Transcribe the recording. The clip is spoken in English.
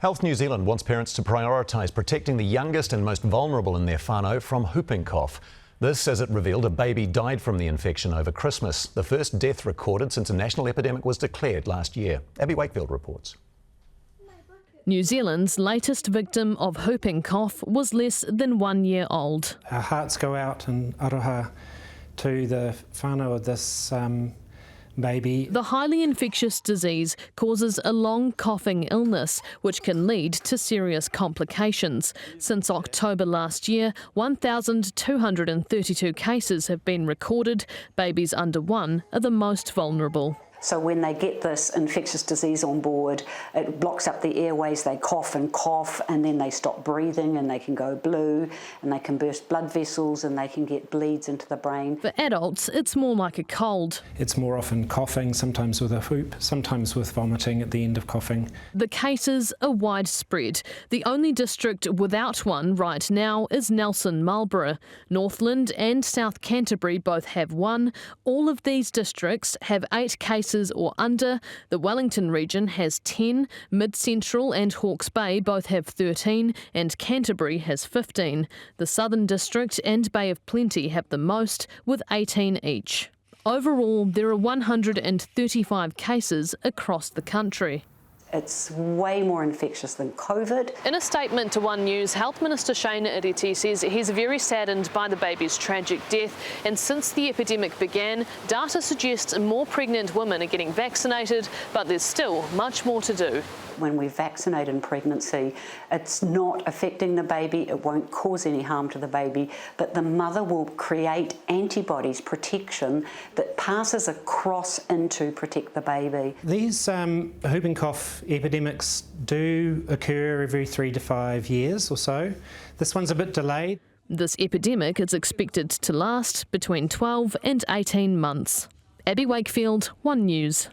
Health New Zealand wants parents to prioritise protecting the youngest and most vulnerable in their whānau from whooping cough. This as it revealed a baby died from the infection over Christmas, the first death recorded since a national epidemic was declared last year. Abby Wakefield reports. New Zealand's latest victim of whooping cough was less than 1 year old. Our hearts go out in aroha to the whānau of this baby. The highly infectious disease causes a long coughing illness, which can lead to serious complications. Since October last year, 1,232 cases have been recorded. Babies under 1 are the most vulnerable. So when they get this infectious disease on board, it blocks up the airways, they cough, and then they stop breathing and they can go blue and they can burst blood vessels and they can get bleeds into the brain. For adults, it's more like a cold. It's more often coughing, sometimes with a whoop, sometimes with vomiting at the end of coughing. The cases are widespread. The only district without one right now is Nelson Marlborough. Northland and South Canterbury both have 1. All of these districts have 8 cases or under. The Wellington region has 10, Mid-Central and Hawke's Bay both have 13, and Canterbury has 15. The Southern District and Bay of Plenty have the most, with 18 each. Overall, there are 135 cases across the country. It's way more infectious than COVID. In a statement to One News, Health Minister Shane Ireti says he's very saddened by the baby's tragic death, and since the epidemic began, data suggests more pregnant women are getting vaccinated, but there's still much more to do. When we vaccinate in pregnancy, it's not affecting the baby, it won't cause any harm to the baby, but the mother will create antibodies, protection, that passes across into protect the baby. These whooping cough epidemics do occur every 3 to 5 years or so. This one's a bit delayed. This epidemic is expected to last between 12 and 18 months. Abby Wakefield, One News.